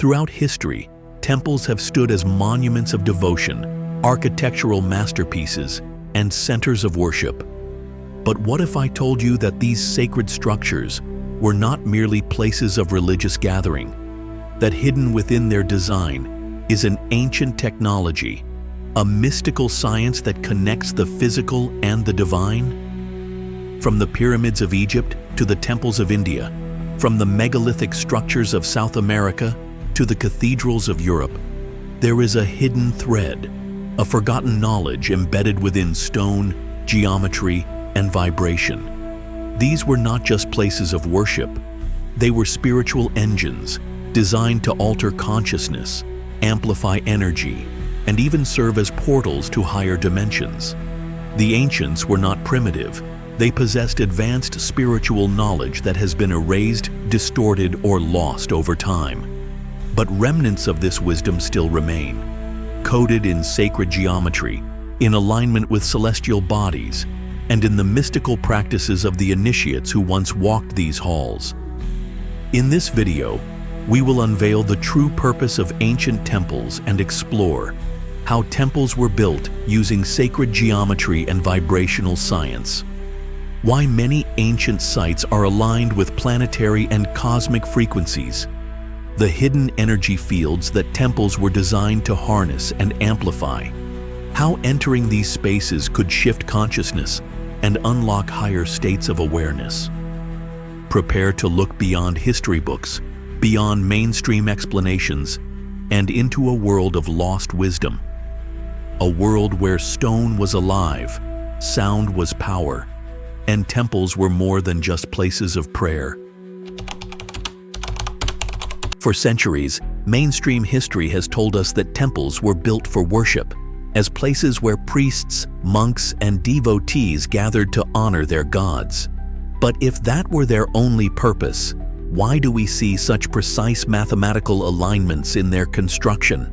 Throughout history, temples have stood as monuments of devotion, architectural masterpieces, and centers of worship. But what if I told you that these sacred structures were not merely places of religious gathering, that hidden within their design is an ancient technology, a mystical science that connects the physical and the divine? From the pyramids of Egypt to the temples of India, from the megalithic structures of South America to the cathedrals of Europe, there is a hidden thread, a forgotten knowledge embedded within stone, geometry, and vibration. These were not just places of worship. They were spiritual engines designed to alter consciousness, amplify energy, and even serve as portals to higher dimensions. The ancients were not primitive. They possessed advanced spiritual knowledge that has been erased, distorted, or lost over time. But remnants of this wisdom still remain, coded in sacred geometry, in alignment with celestial bodies, and in the mystical practices of the initiates who once walked these halls. In this video, we will unveil the true purpose of ancient temples and explore how temples were built using sacred geometry and vibrational science. Why many ancient sites are aligned with planetary and cosmic frequencies. The hidden energy fields that temples were designed to harness and amplify. How entering these spaces could shift consciousness and unlock higher states of awareness. Prepare to look beyond history books, beyond mainstream explanations, and into a world of lost wisdom. A world where stone was alive, sound was power, and temples were more than just places of prayer. For centuries, mainstream history has told us that temples were built for worship, as places where priests, monks, and devotees gathered to honor their gods. But if that were their only purpose, why do we see such precise mathematical alignments in their construction?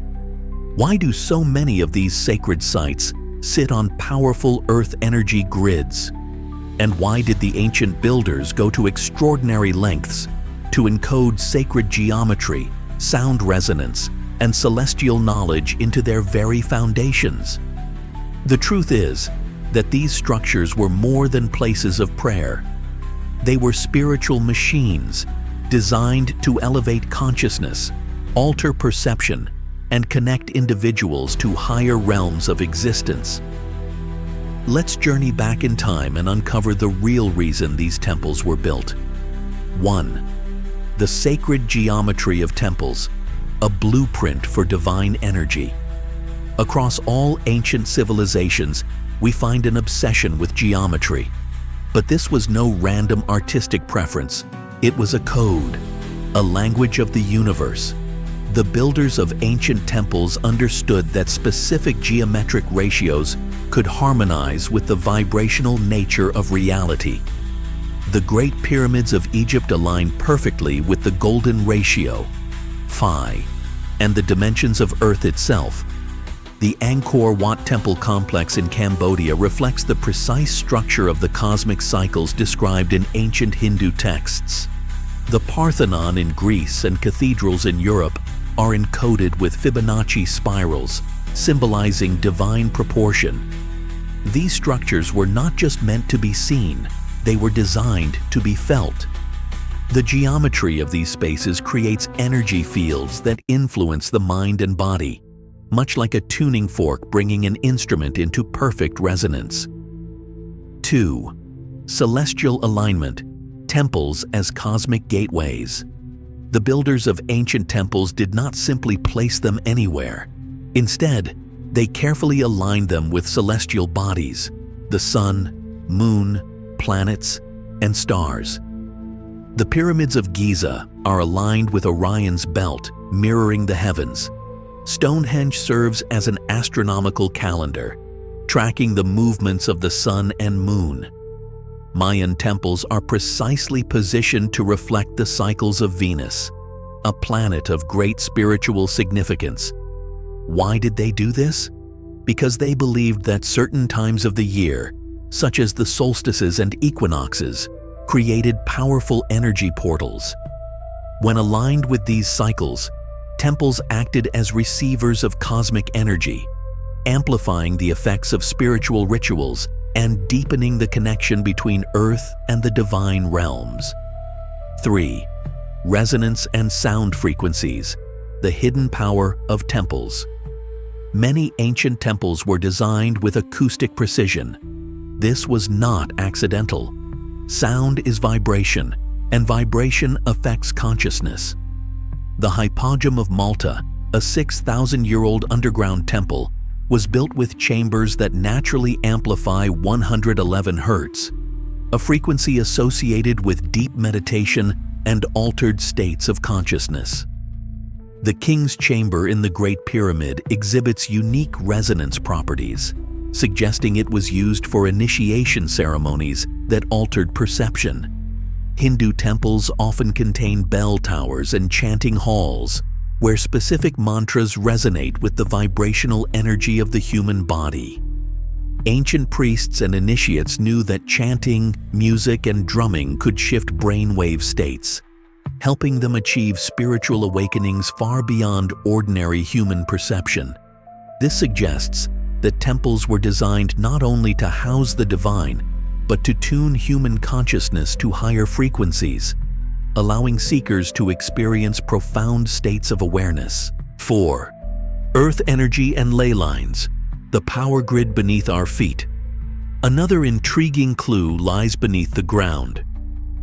Why do so many of these sacred sites sit on powerful earth energy grids? And why did the ancient builders go to extraordinary lengths to encode sacred geometry, sound resonance, and celestial knowledge into their very foundations? The truth is that these structures were more than places of prayer. They were spiritual machines designed to elevate consciousness, alter perception, and connect individuals to higher realms of existence. Let's journey back in time and uncover the real reason these temples were built. 1. The sacred geometry of temples, a blueprint for divine energy. Across all ancient civilizations, we find an obsession with geometry. But this was no random artistic preference. It was a code, a language of the universe. The builders of ancient temples understood that specific geometric ratios could harmonize with the vibrational nature of reality. The Great Pyramids of Egypt align perfectly with the golden ratio, phi, and the dimensions of Earth itself. The Angkor Wat Temple complex in Cambodia reflects the precise structure of the cosmic cycles described in ancient Hindu texts. The Parthenon in Greece and cathedrals in Europe are encoded with Fibonacci spirals, symbolizing divine proportion. These structures were not just meant to be seen, they were designed to be felt. The geometry of these spaces creates energy fields that influence the mind and body, much like a tuning fork bringing an instrument into perfect resonance. 2. Celestial alignment, temples as cosmic gateways. The builders of ancient temples did not simply place them anywhere. Instead, they carefully aligned them with celestial bodies, the sun, moon, planets, and stars. The pyramids of Giza are aligned with Orion's belt, mirroring the heavens. Stonehenge serves as an astronomical calendar, tracking the movements of the sun and moon. Mayan temples are precisely positioned to reflect the cycles of Venus, a planet of great spiritual significance. Why did they do this? Because they believed that certain times of the year, such as the solstices and equinoxes, created powerful energy portals. When aligned with these cycles, temples acted as receivers of cosmic energy, amplifying the effects of spiritual rituals and deepening the connection between Earth and the divine realms. 3. Resonance and sound frequencies, the hidden power of temples. Many ancient temples were designed with acoustic precision. This was not accidental. Sound is vibration, and vibration affects consciousness. The Hypogeum of Malta, a 6,000-year-old underground temple, was built with chambers that naturally amplify 111 Hz, a frequency associated with deep meditation and altered states of consciousness. The King's Chamber in the Great Pyramid exhibits unique resonance properties, suggesting it was used for initiation ceremonies that altered perception. Hindu temples often contain bell towers and chanting halls, where specific mantras resonate with the vibrational energy of the human body. Ancient priests and initiates knew that chanting, music, and drumming could shift brainwave states, helping them achieve spiritual awakenings far beyond ordinary human perception. This suggests that temples were designed not only to house the divine, but to tune human consciousness to higher frequencies, allowing seekers to experience profound states of awareness. 4. Earth energy and ley lines, the power grid beneath our feet. Another intriguing clue lies beneath the ground.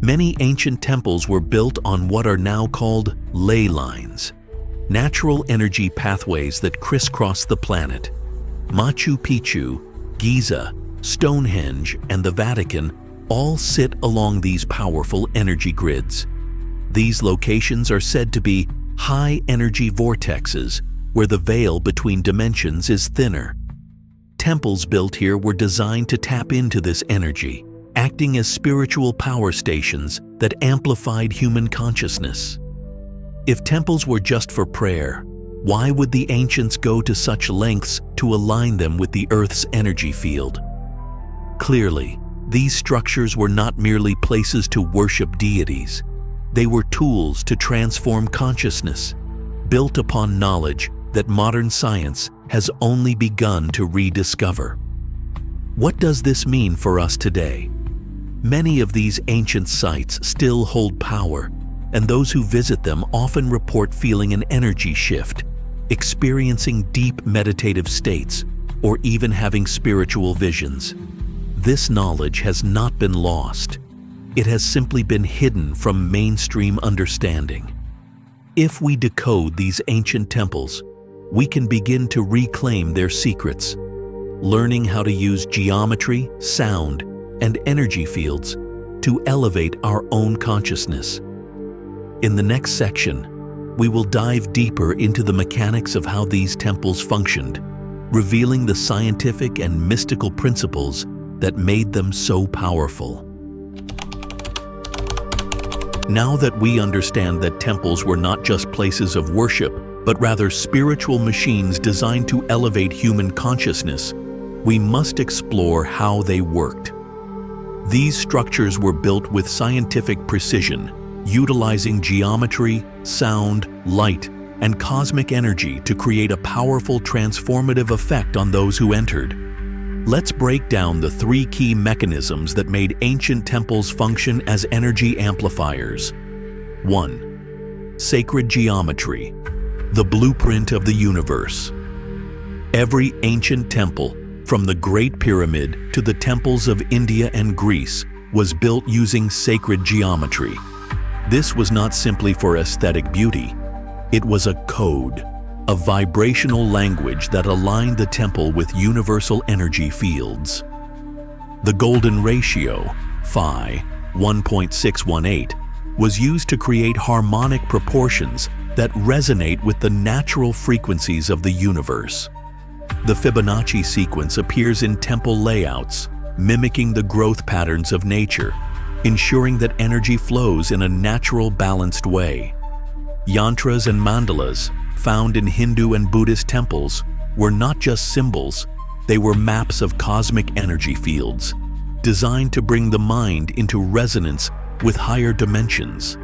Many ancient temples were built on what are now called ley lines, natural energy pathways that crisscross the planet. Machu Picchu, Giza, Stonehenge, and the Vatican all sit along these powerful energy grids. These locations are said to be high-energy vortexes, where the veil between dimensions is thinner. Temples built here were designed to tap into this energy, acting as spiritual power stations that amplified human consciousness. If temples were just for prayer, why would the ancients go to such lengths to align them with the Earth's energy field? Clearly, these structures were not merely places to worship deities. They were tools to transform consciousness, built upon knowledge that modern science has only begun to rediscover. What does this mean for us today? Many of these ancient sites still hold power, and those who visit them often report feeling an energy shift, experiencing deep meditative states, or even having spiritual visions. This knowledge has not been lost. It has simply been hidden from mainstream understanding. If we decode these ancient temples, we can begin to reclaim their secrets, learning how to use geometry, sound, and energy fields to elevate our own consciousness. In the next section, we will dive deeper into the mechanics of how these temples functioned, revealing the scientific and mystical principles that made them so powerful. Now that we understand that temples were not just places of worship, but rather spiritual machines designed to elevate human consciousness, we must explore how they worked. These structures were built with scientific precision, utilizing geometry, sound, light, and cosmic energy to create a powerful transformative effect on those who entered. Let's break down the 3 key mechanisms that made ancient temples function as energy amplifiers. 1. Sacred geometry, the blueprint of the universe. Every ancient temple, from the Great Pyramid to the temples of India and Greece, was built using sacred geometry. This was not simply for aesthetic beauty. It was a code, a vibrational language that aligned the temple with universal energy fields. The golden ratio, phi 1.618, was used to create harmonic proportions that resonate with the natural frequencies of the universe. The Fibonacci sequence appears in temple layouts, mimicking the growth patterns of nature, ensuring that energy flows in a natural, balanced way. Yantras and mandalas, found in Hindu and Buddhist temples, were not just symbols, they were maps of cosmic energy fields, designed to bring the mind into resonance with higher dimensions.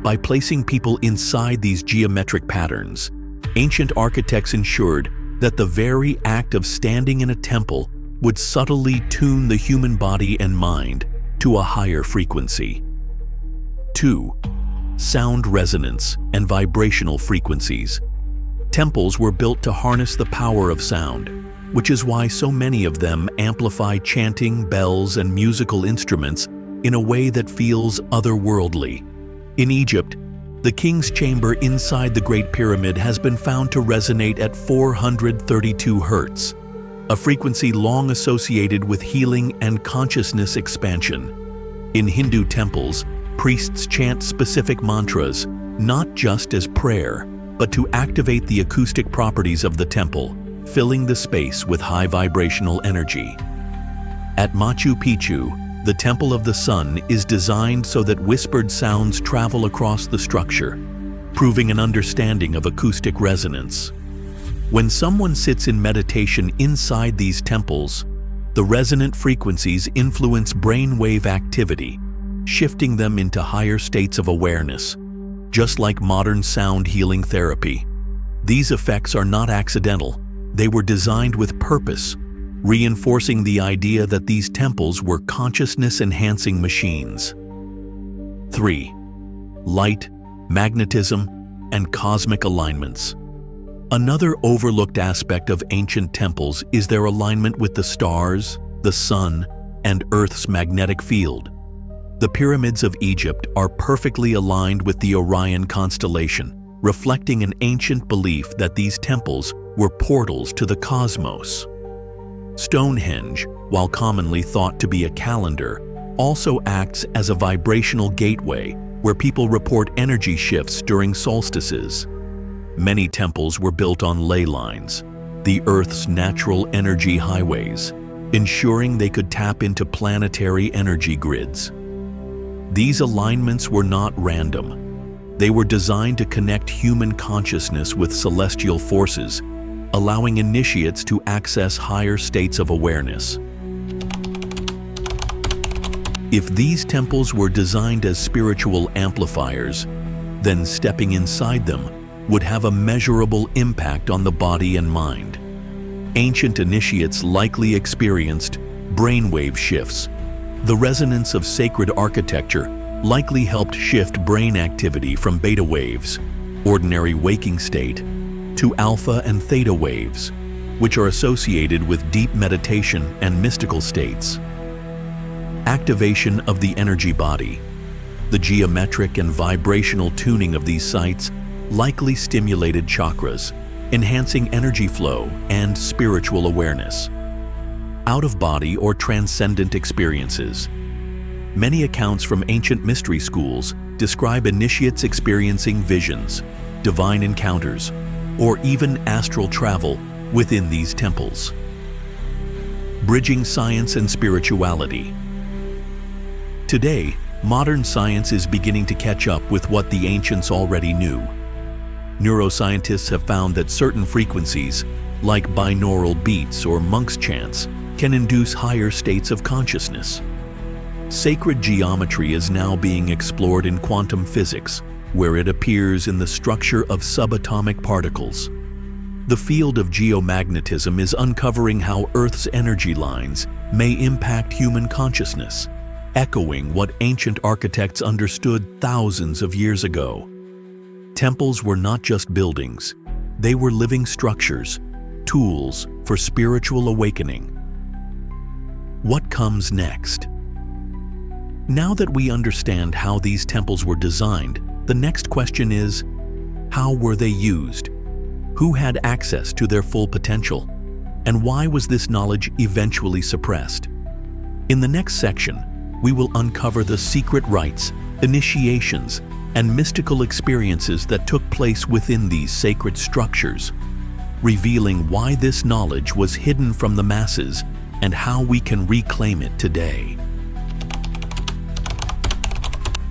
By placing people inside these geometric patterns, ancient architects ensured that the very act of standing in a temple would subtly tune the human body and mind to a higher frequency. 2. Sound resonance and vibrational frequencies. Temples were built to harness the power of sound, which is why so many of them amplify chanting, bells, and musical instruments in a way that feels otherworldly. In Egypt, the king's chamber inside the Great Pyramid has been found to resonate at 432 Hz, a frequency long associated with healing and consciousness expansion. In Hindu temples, priests chant specific mantras, not just as prayer, but to activate the acoustic properties of the temple, filling the space with high vibrational energy. At Machu Picchu, the Temple of the Sun is designed so that whispered sounds travel across the structure, proving an understanding of acoustic resonance. When someone sits in meditation inside these temples, the resonant frequencies influence brainwave activity, shifting them into higher states of awareness, just like modern sound healing therapy. These effects are not accidental. They were designed with purpose, reinforcing the idea that these temples were consciousness-enhancing machines. 3. Light, magnetism, and cosmic alignments. Another overlooked aspect of ancient temples is their alignment with the stars, the sun, and Earth's magnetic field. The pyramids of Egypt are perfectly aligned with the Orion constellation, reflecting an ancient belief that these temples were portals to the cosmos. Stonehenge, while commonly thought to be a calendar, also acts as a vibrational gateway where people report energy shifts during solstices. Many temples were built on ley lines, the Earth's natural energy highways, ensuring they could tap into planetary energy grids. These alignments were not random. They were designed to connect human consciousness with celestial forces, allowing initiates to access higher states of awareness. If these temples were designed as spiritual amplifiers, then stepping inside them would have a measurable impact on the body and mind. Ancient initiates likely experienced brainwave shifts. The resonance of sacred architecture likely helped shift brain activity from beta waves, ordinary waking state, to alpha and theta waves, which are associated with deep meditation and mystical states. Activation of the energy body. The geometric and vibrational tuning of these sites likely stimulated chakras, enhancing energy flow and spiritual awareness. Out-of-body or transcendent experiences. Many accounts from ancient mystery schools describe initiates experiencing visions, divine encounters, or even astral travel within these temples. Bridging science and spirituality. Today, modern science is beginning to catch up with what the ancients already knew. Neuroscientists have found that certain frequencies, like binaural beats or monk's chants, can induce higher states of consciousness. Sacred geometry is now being explored in quantum physics, where it appears in the structure of subatomic particles. The field of geomagnetism is uncovering how Earth's energy lines may impact human consciousness, echoing what ancient architects understood thousands of years ago. Temples were not just buildings, they were living structures, tools for spiritual awakening. What comes next? Now that we understand how these temples were designed, the next question is, how were they used? Who had access to their full potential? And why was this knowledge eventually suppressed? In the next section, we will uncover the secret rites, initiations, and mystical experiences that took place within these sacred structures, revealing why this knowledge was hidden from the masses and how we can reclaim it today.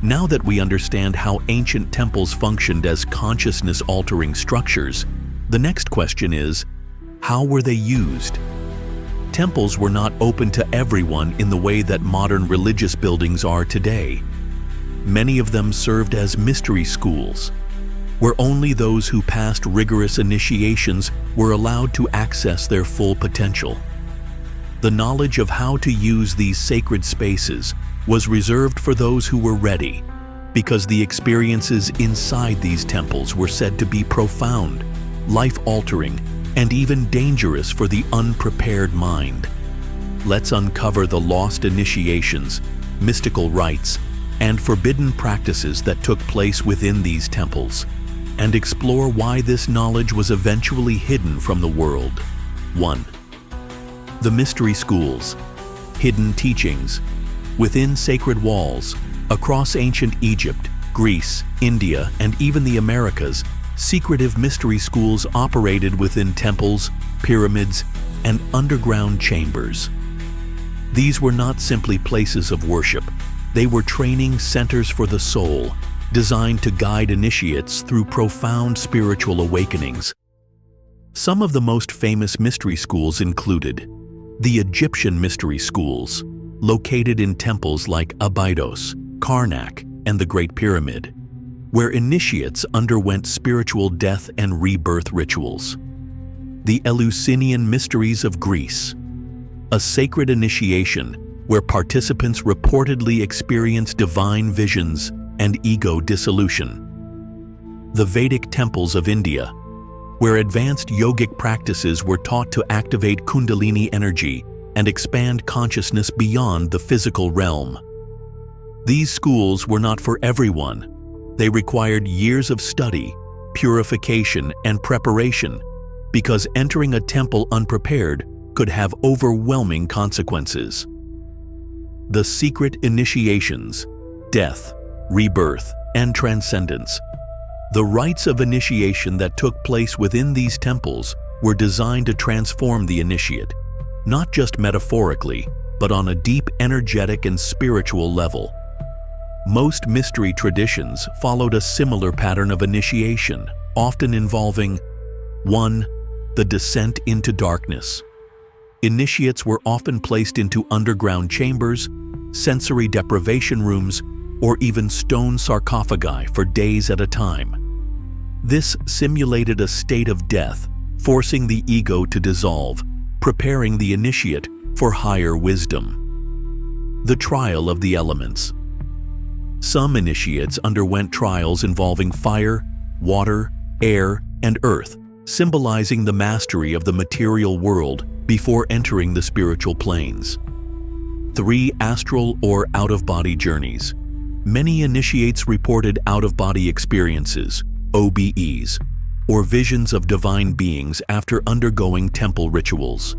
Now that we understand how ancient temples functioned as consciousness-altering structures, the next question is, how were they used? Temples were not open to everyone in the way that modern religious buildings are today. Many of them served as mystery schools, where only those who passed rigorous initiations were allowed to access their full potential. The knowledge of how to use these sacred spaces was reserved for those who were ready, because the experiences inside these temples were said to be profound, life-altering, and even dangerous for the unprepared mind. Let's uncover the lost initiations, mystical rites, and forbidden practices that took place within these temples, and explore why this knowledge was eventually hidden from the world. 1. The mystery schools, hidden teachings. Within sacred walls, across ancient Egypt, Greece, India, and even the Americas, secretive mystery schools operated within temples, pyramids, and underground chambers. These were not simply places of worship. They were training centers for the soul, designed to guide initiates through profound spiritual awakenings. Some of the most famous mystery schools included the Egyptian mystery schools, located in temples like Abydos, Karnak, and the Great Pyramid, where initiates underwent spiritual death and rebirth rituals. The Eleusinian Mysteries of Greece, a sacred initiation where participants reportedly experience divine visions and ego dissolution. The Vedic temples of India, where advanced yogic practices were taught to activate Kundalini energy and expand consciousness beyond the physical realm. These schools were not for everyone. They required years of study, purification, and preparation, because entering a temple unprepared could have overwhelming consequences. The secret initiations, death, rebirth, and transcendence. The rites of initiation that took place within these temples were designed to transform the initiate, not just metaphorically, but on a deep energetic and spiritual level. Most mystery traditions followed a similar pattern of initiation, often involving 1. The descent into darkness. Initiates were often placed into underground chambers, sensory deprivation rooms, or even stone sarcophagi for days at a time. This simulated a state of death, forcing the ego to dissolve, preparing the initiate for higher wisdom. The trial of the elements. Some initiates underwent trials involving fire, water, air, and earth, symbolizing the mastery of the material world before entering the spiritual planes. 3. Astral or out-of-body journeys. Many initiates reported out-of-body experiences, OBEs, or visions of divine beings after undergoing temple rituals.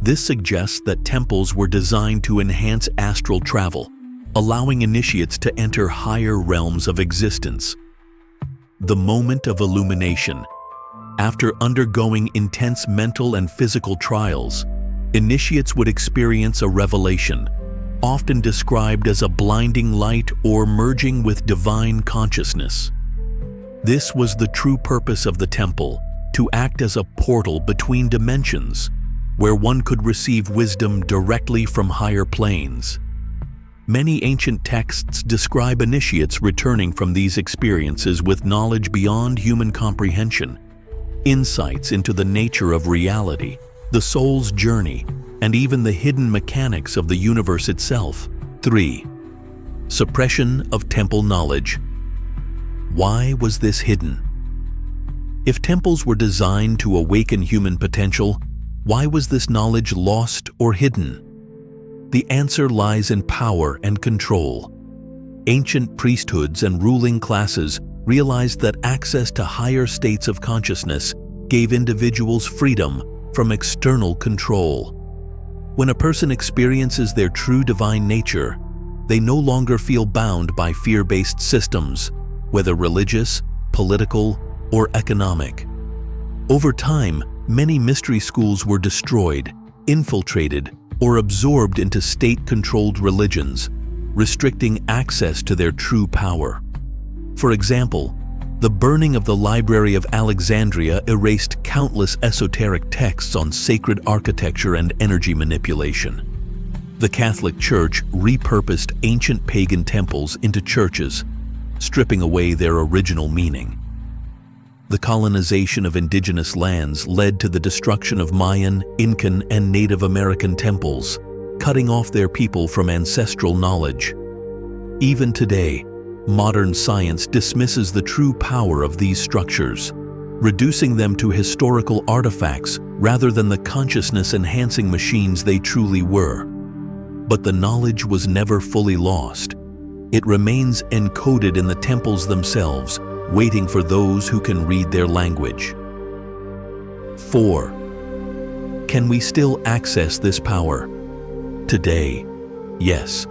This suggests that temples were designed to enhance astral travel, allowing initiates to enter higher realms of existence. The moment of illumination. After undergoing intense mental and physical trials, initiates would experience a revelation, often described as a blinding light or merging with divine consciousness. This was the true purpose of the temple, to act as a portal between dimensions, where one could receive wisdom directly from higher planes. Many ancient texts describe initiates returning from these experiences with knowledge beyond human comprehension, insights into the nature of reality, the soul's journey, and even the hidden mechanics of the universe itself. 3. Suppression of temple knowledge. Why was this hidden? If temples were designed to awaken human potential, why was this knowledge lost or hidden? The answer lies in power and control. Ancient priesthoods and ruling classes realized that access to higher states of consciousness gave individuals freedom from external control. When a person experiences their true divine nature, they no longer feel bound by fear-based systems, whether religious, political, or economic. Over time, many mystery schools were destroyed, infiltrated, or absorbed into state-controlled religions, restricting access to their true power. For example, the burning of the Library of Alexandria erased countless esoteric texts on sacred architecture and energy manipulation. The Catholic Church repurposed ancient pagan temples into churches, stripping away their original meaning. The colonization of indigenous lands led to the destruction of Mayan, Incan, and Native American temples, cutting off their people from ancestral knowledge. Even today, modern science dismisses the true power of these structures, reducing them to historical artifacts rather than the consciousness-enhancing machines they truly were. But the knowledge was never fully lost. It remains encoded in the temples themselves, waiting for those who can read their language. 4. Can we still access this power? Today, yes.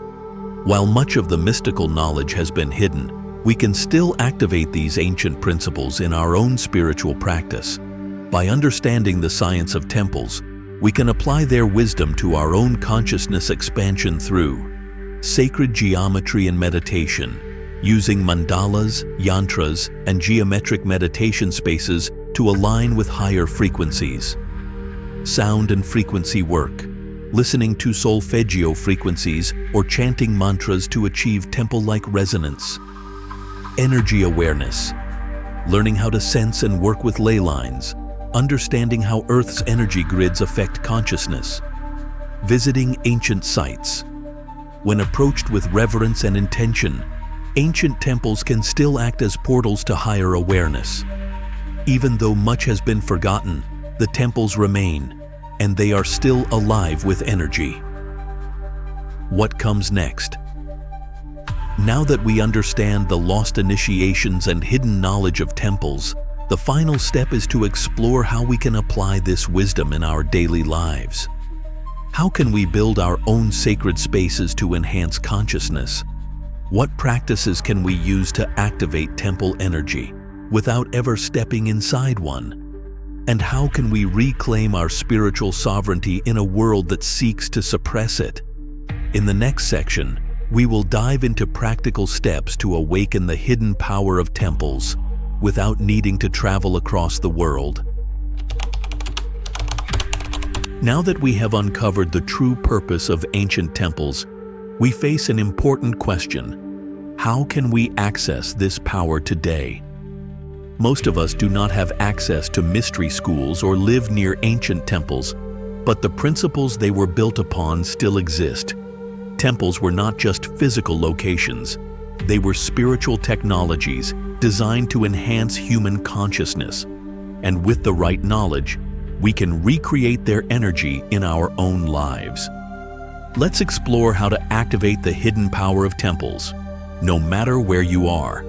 While much of the mystical knowledge has been hidden, we can still activate these ancient principles in our own spiritual practice. By understanding the science of temples, we can apply their wisdom to our own consciousness expansion through sacred geometry and meditation, using mandalas, yantras, and geometric meditation spaces to align with higher frequencies. Sound and frequency work, listening to solfeggio frequencies or chanting mantras to achieve temple-like resonance. Energy awareness, learning how to sense and work with ley lines, understanding how Earth's energy grids affect consciousness. Visiting ancient sites. When approached with reverence and intention, ancient temples can still act as portals to higher awareness. Even though much has been forgotten, the temples remain, and they are still alive with energy. What comes next? Now that we understand the lost initiations and hidden knowledge of temples, the final step is to explore how we can apply this wisdom in our daily lives. How can we build our own sacred spaces to enhance consciousness? What practices can we use to activate temple energy without ever stepping inside one? And how can we reclaim our spiritual sovereignty in a world that seeks to suppress it? In the next section, we will dive into practical steps to awaken the hidden power of temples without needing to travel across the world. Now that we have uncovered the true purpose of ancient temples, we face an important question. How can we access this power today? Most of us do not have access to mystery schools or live near ancient temples, but the principles they were built upon still exist. Temples were not just physical locations. They were spiritual technologies designed to enhance human consciousness. And with the right knowledge, we can recreate their energy in our own lives. Let's explore how to activate the hidden power of temples, no matter where you are.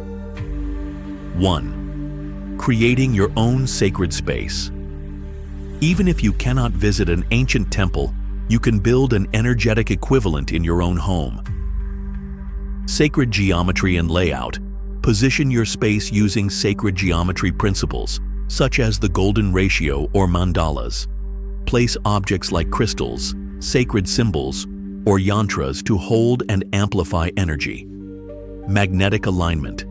1. Creating your own sacred space. Even if you cannot visit an ancient temple, you can build an energetic equivalent in your own home. Sacred geometry and layout. Position your space using sacred geometry principles, such as the golden ratio or mandalas. Place objects like crystals, sacred symbols, or yantras to hold and amplify energy. Magnetic alignment.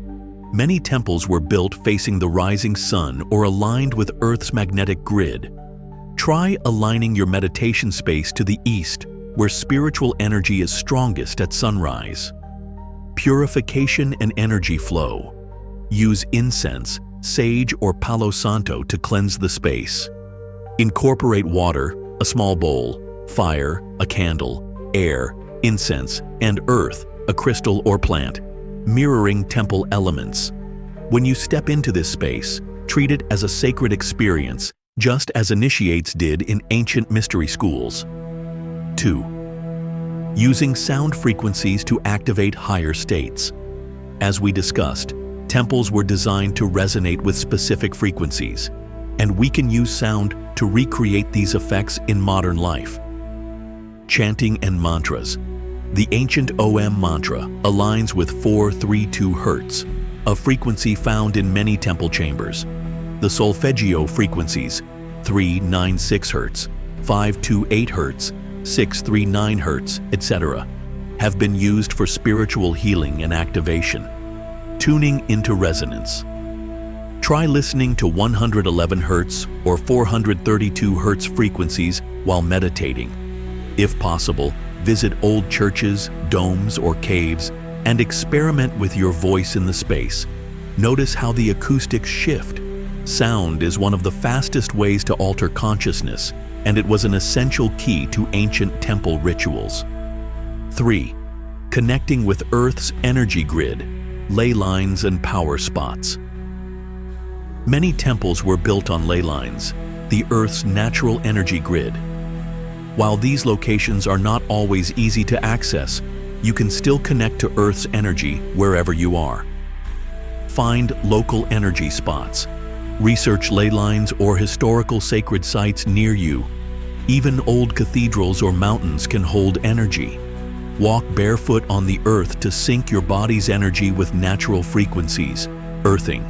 Many temples were built facing the rising sun or aligned with Earth's magnetic grid. Try aligning your meditation space to the east, where spiritual energy is strongest at sunrise. Purification and energy flow. Use incense, sage, or palo santo to cleanse the space. Incorporate water, a small bowl, fire, a candle, air, incense, and earth, a crystal or plant, mirroring temple elements. When you step into this space, treat it as a sacred experience, just as initiates did in ancient mystery schools. 2. Using sound frequencies to activate higher states. As we discussed, temples were designed to resonate with specific frequencies, and we can use sound to recreate these effects in modern life. Chanting and mantras. The ancient Om mantra aligns with 432 Hz, a frequency found in many temple chambers. The solfeggio frequencies, 396 Hz, 528 Hz, 639 Hz, etc., have been used for spiritual healing and activation. Tuning into resonance. Try listening to 111 Hz or 432 Hz frequencies while meditating. If possible, Visit old churches, domes, or caves and experiment with your voice in the space. Notice how the acoustics shift. Sound is one of the fastest ways to alter consciousness, and it was an essential key to ancient temple rituals. 3. Connecting with Earth's energy grid, ley lines and power spots. Many temples were built on ley lines, the Earth's natural energy grid. While these locations are not always easy to access, you can still connect to Earth's energy wherever you are. Find local energy spots. Research ley lines or historical sacred sites near you. Even old cathedrals or mountains can hold energy. Walk barefoot on the earth to sync your body's energy with natural frequencies, earthing.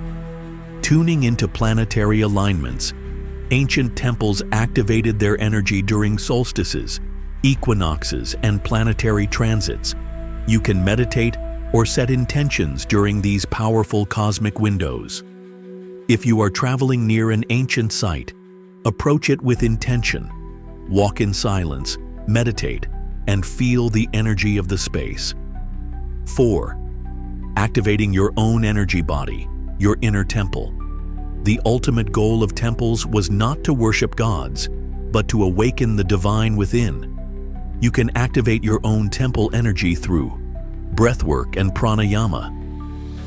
Tuning into planetary alignments, ancient temples activated their energy during solstices, equinoxes, and planetary transits. You can meditate or set intentions during these powerful cosmic windows. If you are traveling near an ancient site, approach it with intention. Walk in silence, meditate, and feel the energy of the space. 4. Activating your own energy body, your inner temple. The ultimate goal of temples was not to worship gods, but to awaken the divine within. You can activate your own temple energy through breathwork and pranayama.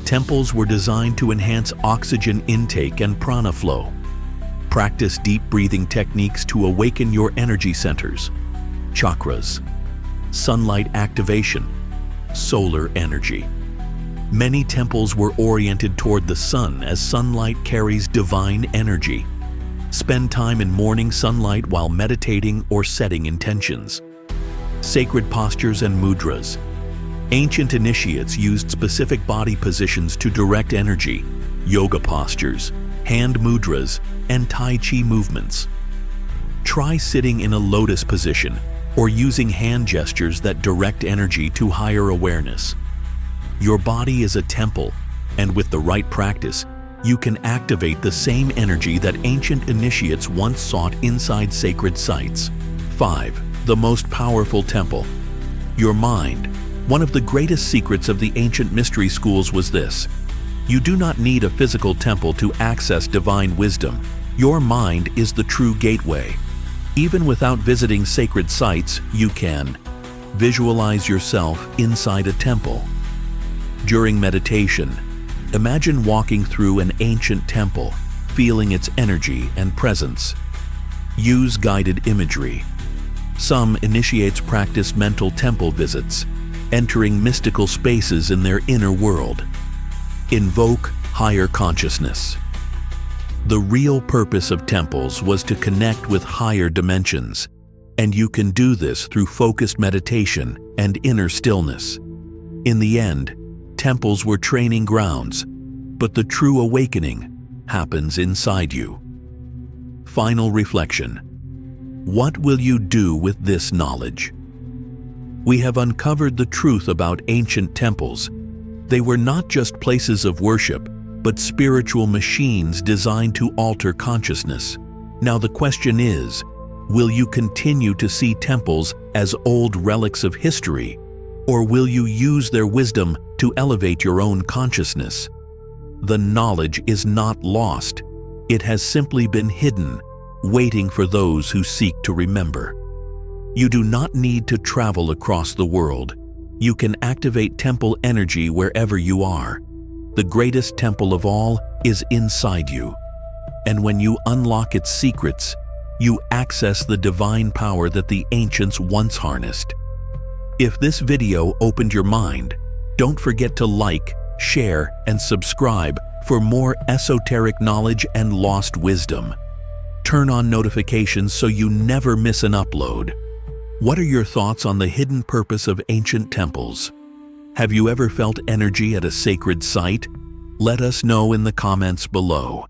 Temples were designed to enhance oxygen intake and prana flow. Practice deep breathing techniques to awaken your energy centers, chakras, sunlight activation, solar energy. Many temples were oriented toward the sun as sunlight carries divine energy. Spend time in morning sunlight while meditating or setting intentions. Sacred postures and mudras. Ancient initiates used specific body positions to direct energy, yoga postures, hand mudras, and Tai Chi movements. Try sitting in a lotus position or using hand gestures that direct energy to higher awareness. Your body is a temple, and with the right practice, you can activate the same energy that ancient initiates once sought inside sacred sites. 5. The most powerful temple. Your mind. One of the greatest secrets of the ancient mystery schools was this: you do not need a physical temple to access divine wisdom. Your mind is the true gateway. Even without visiting sacred sites, you can visualize yourself inside a temple. During meditation, imagine walking through an ancient temple, feeling its energy and presence. Use guided imagery. Some initiates practice mental temple visits, entering mystical spaces in their inner world. Invoke higher consciousness. The real purpose of temples was to connect with higher dimensions, and you can do this through focused meditation and inner stillness. In the end, temples were training grounds, but the true awakening happens inside you. Final reflection. What will you do with this knowledge? We have uncovered the truth about ancient temples. They were not just places of worship, but spiritual machines designed to alter consciousness. Now the question is, will you continue to see temples as old relics of history, or will you use their wisdom to elevate your own consciousness? The knowledge is not lost. It has simply been hidden, waiting for those who seek to remember. You do not need to travel across the world. You can activate temple energy wherever you are. The greatest temple of all is inside you. And when you unlock its secrets, you access the divine power that the ancients once harnessed. If this video opened your mind, don't forget to like, share, and subscribe for more esoteric knowledge and lost wisdom. Turn on notifications so you never miss an upload. What are your thoughts on the hidden purpose of ancient temples? Have you ever felt energy at a sacred site? Let us know in the comments below.